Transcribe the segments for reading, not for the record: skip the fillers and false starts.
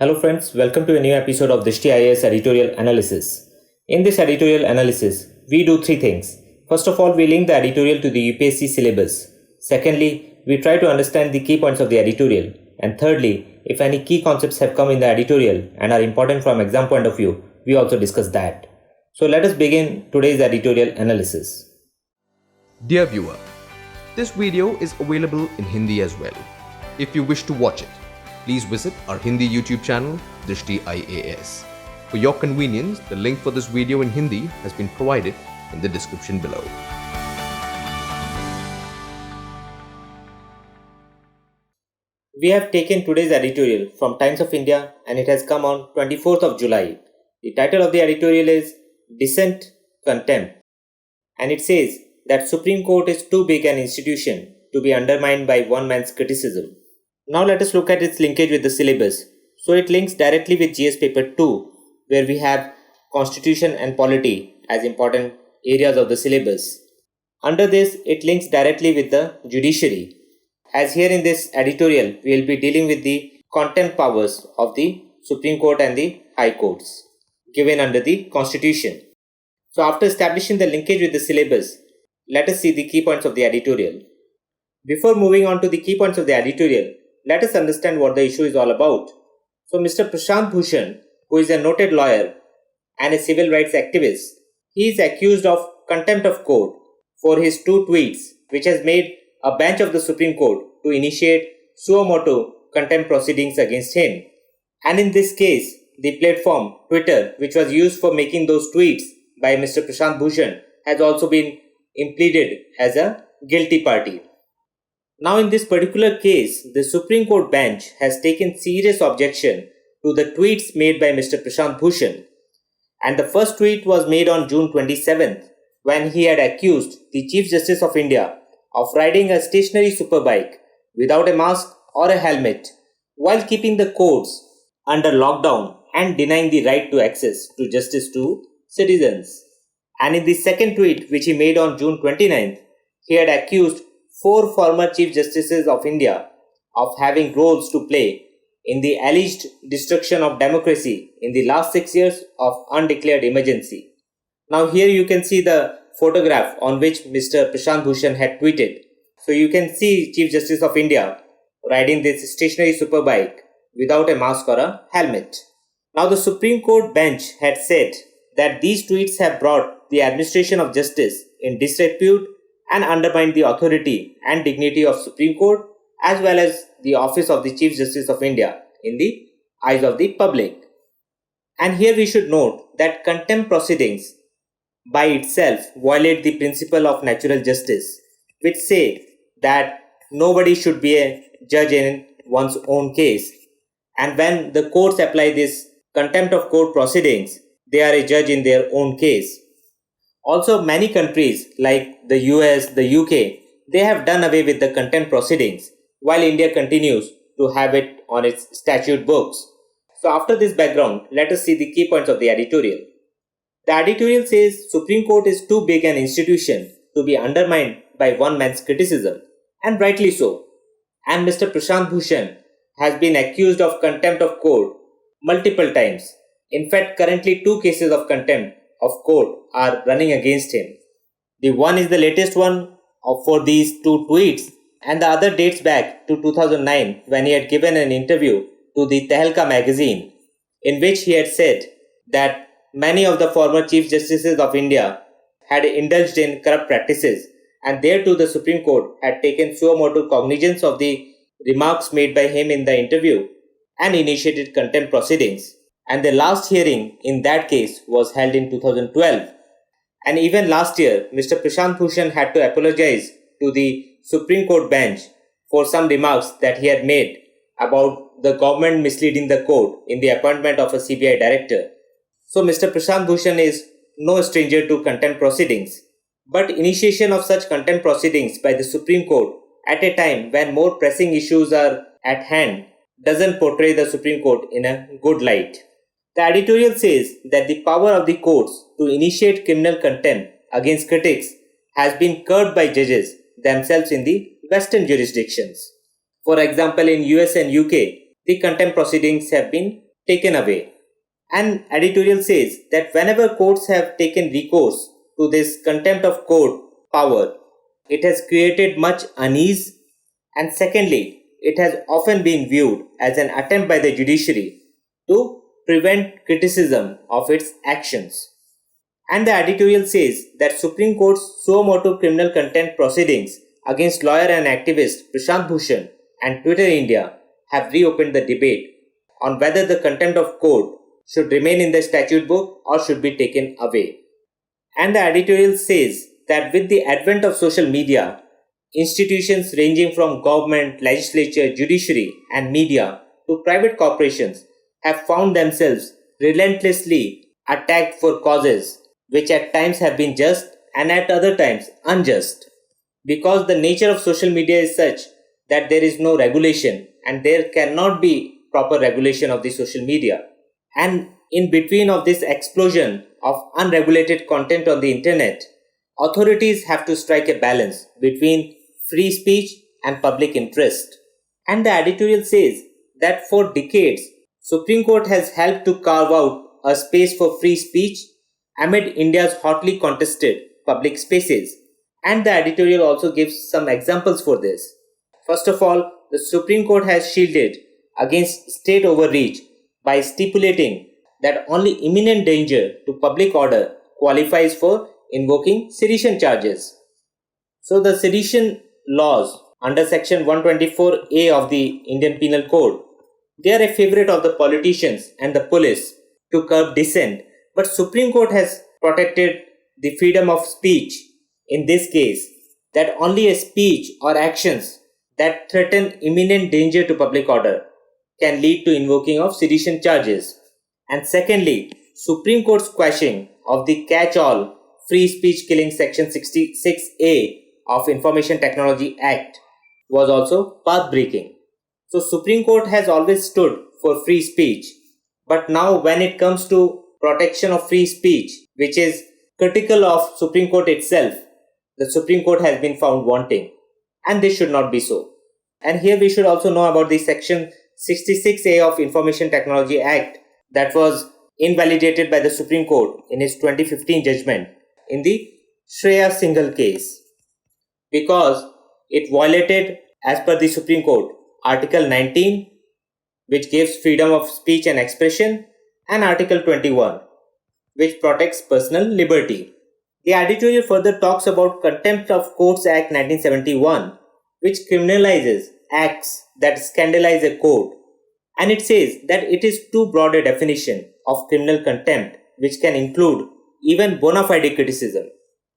Hello friends, welcome to a new episode of Drishti IAS editorial analysis. In this editorial analysis, we do three things. First of all, we link the editorial to the UPSC syllabus. Secondly, we try to understand the key points of the editorial. And thirdly, if any key concepts have come in the editorial and are important from exam point of view, we also discuss that. So let us begin today's editorial analysis. Dear viewer, this video is available in Hindi as well. If you wish to watch it, please visit our Hindi YouTube channel, Drishti IAS. For your convenience, the link for this video in Hindi has been provided in the description below. We have taken today's editorial from Times of India and it has come on 24th of July. The title of the editorial is Dissent Contempt, and it says that Supreme Court is too big an institution to be undermined by one man's criticism. Now let us look at its linkage with the syllabus. So it links directly with GS paper 2, where we have constitution and polity as important areas of the syllabus. Under this, it links directly with the judiciary. As here in this editorial, we will be dealing with the contempt powers of the Supreme Court and the High Courts given under the Constitution. So after establishing the linkage with the syllabus, let us see the key points of the editorial. Before moving on to the key points of the editorial, let us understand what the issue is all about. So Mr. Prashant Bhushan, who is a noted lawyer and a civil rights activist, he is accused of contempt of court for his two tweets, which has made a bench of the Supreme Court to initiate suo motu contempt proceedings against him. And in this case, the platform Twitter, which was used for making those tweets by Mr. Prashant Bhushan, has also been impleaded as a guilty party. Now in this particular case, the Supreme Court bench has taken serious objection to the tweets made by Mr. Prashant Bhushan. And the first tweet was made on June 27th, when he had accused the Chief Justice of India of riding a stationary superbike without a mask or a helmet while keeping the courts under lockdown and denying the right to access to justice to citizens. And in the second tweet, which he made on June 29th, he had accused 4 former Chief Justices of India of having roles to play in the alleged destruction of democracy in the last 6 years of undeclared emergency. Now here you can see the photograph on which Mr. Prashant Bhushan had tweeted. So you can see Chief Justice of India riding this stationary superbike without a mask or a helmet. Now the Supreme Court bench had said that these tweets have brought the administration of justice in disrepute and undermined the authority and dignity of Supreme Court as well as the office of the Chief Justice of India in the eyes of the public. And here we should note that contempt proceedings by itself violate the principle of natural justice, which say that nobody should be a judge in one's own case. And when the courts apply this contempt of court proceedings, they are a judge in their own case. Also, many countries like the US, the UK, they have done away with the contempt proceedings, while India continues to have it on its statute books. So after this background, let us see the key points of the editorial. The editorial says Supreme Court is too big an institution to be undermined by one man's criticism, and rightly so. And Mr. Prashant Bhushan has been accused of contempt of court multiple times. In fact, currently 2 cases of contempt of court are running against him. The one is the latest one for these 2 tweets, and the other dates back to 2009 when he had given an interview to the Tehelka magazine, in which he had said that many of the former Chief Justices of India had indulged in corrupt practices, and thereto the Supreme Court had taken suo motu cognizance of the remarks made by him in the interview and initiated contempt proceedings. And the last hearing in that case was held in 2012. And even last year, Mr. Prashant Bhushan had to apologize to the Supreme Court bench for some remarks that he had made about the government misleading the court in the appointment of a CBI director. So Mr. Prashant Bhushan is no stranger to contempt proceedings. But initiation of such contempt proceedings by the Supreme Court at a time when more pressing issues are at hand doesn't portray the Supreme Court in a good light. The editorial says that the power of the courts to initiate criminal contempt against critics has been curbed by judges themselves in the Western jurisdictions. For example, in US and UK, the contempt proceedings have been taken away. An editorial says that whenever courts have taken recourse to this contempt of court power, it has created much unease, and secondly, it has often been viewed as an attempt by the judiciary to prevent criticism of its actions. And the editorial says that Supreme Court's suo motu criminal contempt proceedings against lawyer and activist Prashant Bhushan and Twitter India have reopened the debate on whether the contempt of court should remain in the statute book or should be taken away. And the editorial says that with the advent of social media, institutions ranging from government, legislature, judiciary, and media to private corporations have found themselves relentlessly attacked for causes which at times have been just and at other times unjust. Because the nature of social media is such that there is no regulation and there cannot be proper regulation of the social media. And in between of this explosion of unregulated content on the internet, authorities have to strike a balance between free speech and public interest. And the editorial says that for decades, Supreme Court has helped to carve out a space for free speech amid India's hotly contested public spaces. And the editorial also gives some examples for this. First of all, the Supreme Court has shielded against state overreach by stipulating that only imminent danger to public order qualifies for invoking sedition charges. So the sedition laws under section 124A of the Indian Penal Code, they are a favorite of the politicians and the police to curb dissent, but Supreme Court has protected the freedom of speech in this case, that only a speech or actions that threaten imminent danger to public order can lead to invoking of sedition charges. And secondly, Supreme Court's quashing of the catch-all free speech killing section 66A of Information Technology Act was also path-breaking. So Supreme Court has always stood for free speech, but now when it comes to protection of free speech, which is critical of Supreme Court itself, the Supreme Court has been found wanting, and this should not be so. And here we should also know about the section 66A of Information Technology Act that was invalidated by the Supreme Court in its 2015 judgment in the Shreya Singhal case, because it violated, as per the Supreme Court, Article 19, which gives freedom of speech and expression, and Article 21, which protects personal liberty. The editorial further talks about Contempt of Courts Act 1971, which criminalizes acts that scandalize a court, and it says that it is too broad a definition of criminal contempt, which can include even bona fide criticism.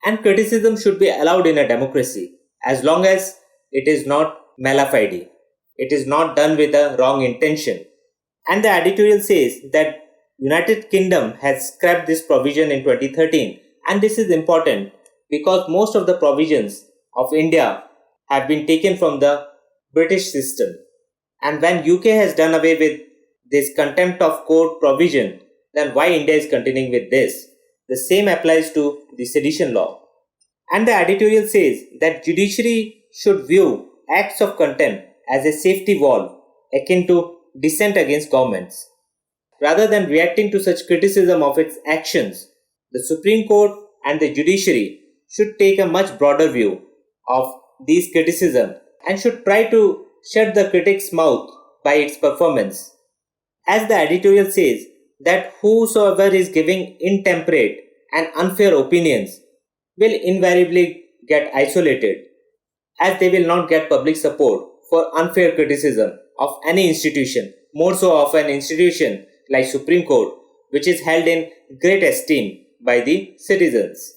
And criticism should be allowed in a democracy as long as it is not mala fide. It is not done with a wrong intention. And the editorial says that United Kingdom has scrapped this provision in 2013, and this is important because most of the provisions of India have been taken from the British system. And when UK has done away with this contempt of court provision, then why India is continuing with this? The same applies to the sedition law. And the editorial says that judiciary should view acts of contempt as a safety valve akin to dissent against governments. Rather than reacting to such criticism of its actions, the Supreme Court and the judiciary should take a much broader view of these criticism and should try to shut the critic's mouth by its performance. As the editorial says, that whosoever is giving intemperate and unfair opinions will invariably get isolated, as they will not get public support for unfair criticism of any institution, more so of an institution like Supreme Court, which is held in great esteem by the citizens.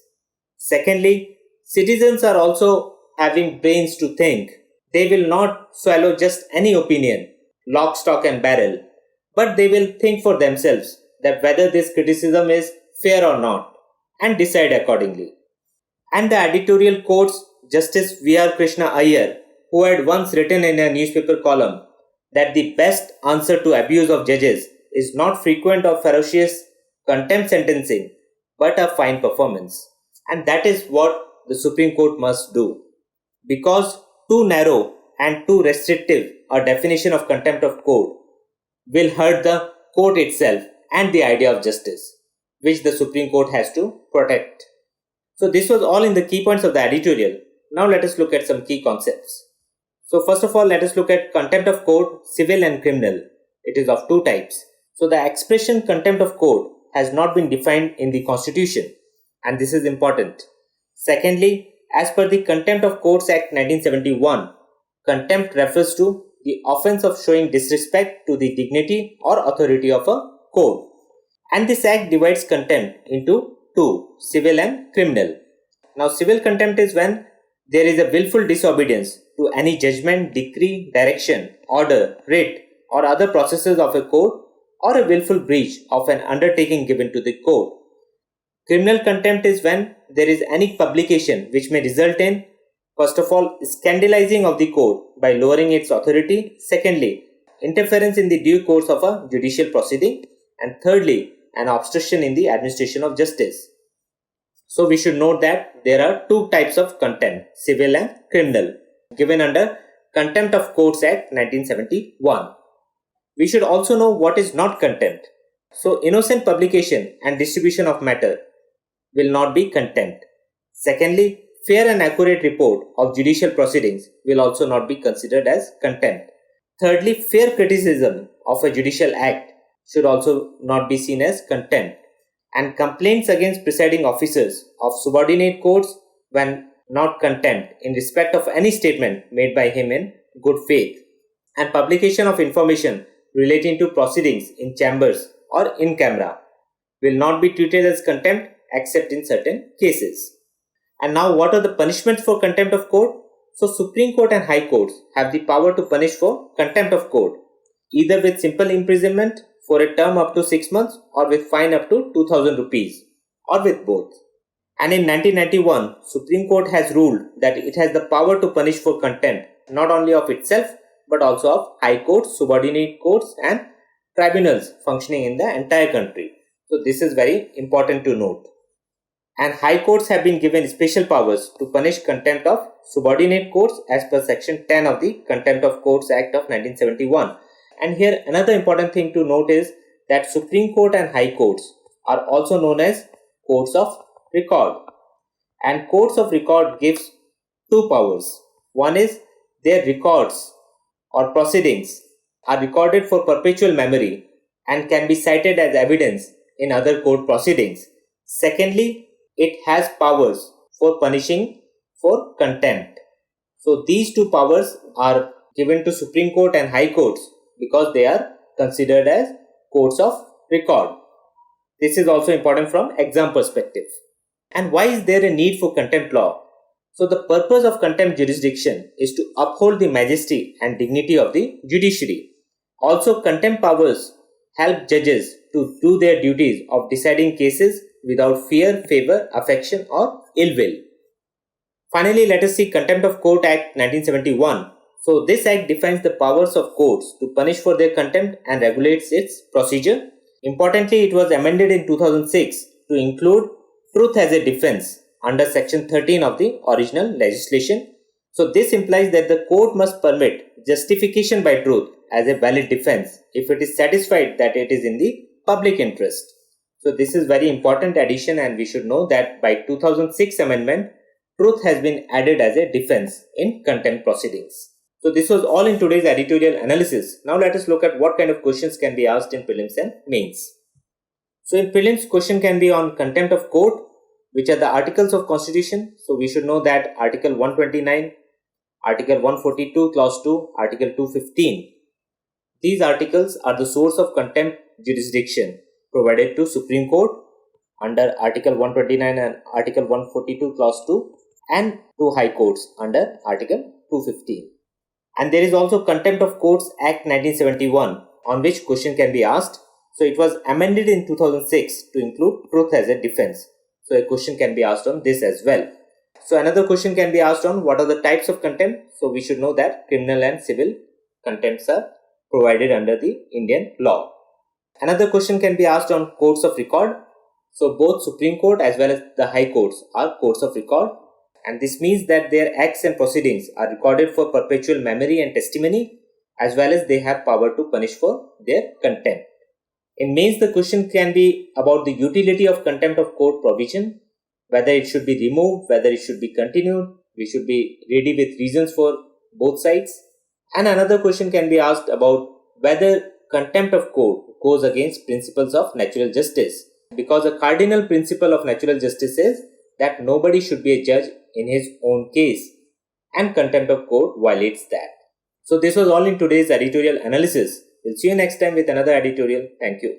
Secondly, citizens are also having brains to think. They will not swallow just any opinion, lock, stock and barrel, but they will think for themselves that whether this criticism is fair or not and decide accordingly. And the editorial quotes Justice V.R. Krishna Iyer, who had once written in a newspaper column that the best answer to abuse of judges is not frequent or ferocious contempt sentencing, but a fine performance. And that is what the Supreme Court must do. Because too narrow and too restrictive a definition of contempt of court will hurt the court itself and the idea of justice, which the Supreme Court has to protect. So this was all in the key points of the editorial. Now let us look at some key concepts. So first of all, let us look at contempt of court, civil and criminal. It is of two types. So the expression contempt of court has not been defined in the Constitution, and this is important. Secondly, as per the Contempt of Courts Act 1971, contempt refers to the offence of showing disrespect to the dignity or authority of a court. And this act divides contempt into two, civil and criminal. Now, civil contempt is when there is a willful disobedience to any judgment, decree, direction, order, writ, or other processes of a court, or a willful breach of an undertaking given to the court. Criminal contempt is when there is any publication which may result in, first of all, scandalizing of the court by lowering its authority. Secondly, interference in the due course of a judicial proceeding. And thirdly, an obstruction in the administration of justice. So we should note that there are two types of contempt, civil and criminal, given under Contempt of Courts Act 1971. We should also know what is not contempt. So innocent publication and distribution of matter will not be contempt. Secondly, fair and accurate report of judicial proceedings will also not be considered as contempt. Thirdly, fair criticism of a judicial act should also not be seen as contempt. And complaints against presiding officers of subordinate courts when not contempt in respect of any statement made by him in good faith. And publication of information relating to proceedings in chambers or in camera will not be treated as contempt except in certain cases. And now, what are the punishments for contempt of court? So Supreme Court and High Courts have the power to punish for contempt of court, either with simple imprisonment for a term up to 6 months or with fine up to 2000 rupees, or with both. And in 1991, Supreme Court has ruled that it has the power to punish for contempt not only of itself but also of high courts, subordinate courts and tribunals functioning in the entire country. So this is very important to note. And high courts have been given special powers to punish contempt of subordinate courts as per section 10 of the Contempt of Courts Act of 1971. And here another important thing to note is that Supreme Court and High Courts are also known as courts of record. And courts of record gives two powers. One is their records or proceedings are recorded for perpetual memory and can be cited as evidence in other court proceedings. Secondly, it has powers for punishing for contempt. So these two powers are given to Supreme Court and High Courts because they are considered as courts of record. This is also important from exam perspective. And why is there a need for contempt law? So the purpose of contempt jurisdiction is to uphold the majesty and dignity of the judiciary. Also, contempt powers help judges to do their duties of deciding cases without fear, favor, affection or ill will. Finally, let us see Contempt of Court Act 1971. So this act defines the powers of courts to punish for their contempt and regulates its procedure. Importantly, it was amended in 2006 to include truth as a defense under section 13 of the original legislation. So this implies that the court must permit justification by truth as a valid defense if it is satisfied that it is in the public interest. So this is very important addition, and we should know that by 2006 amendment, truth has been added as a defense in contempt proceedings. So this was all in today's editorial analysis. Now let us look at what kind of questions can be asked in prelims and mains. So in prelims, question can be on contempt of court, which are the articles of constitution. So we should know that article 129, article 142 clause 2, article 215. These articles are the source of contempt jurisdiction provided to Supreme Court under article 129 and article 142 clause 2 and to High Courts under article 215. And there is also Contempt of Courts Act 1971 on which question can be asked. So it was amended in 2006 to include truth as a defense. So a question can be asked on this as well. So another question can be asked on what are the types of contempt. So we should know that criminal and civil contempts are provided under the Indian law. Another question can be asked on courts of record. So both Supreme Court as well as the High Courts are courts of record, and this means that their acts and proceedings are recorded for perpetual memory and testimony, as well as they have power to punish for their contempt. In mains, the question can be about the utility of contempt of court provision, whether it should be removed, whether it should be continued. We should be ready with reasons for both sides. And another question can be asked about whether contempt of court goes against principles of natural justice, because a cardinal principle of natural justice is that nobody should be a judge in his own case, and contempt of court violates that. So this was all in today's editorial analysis. We'll see you next time with another editorial. Thank you.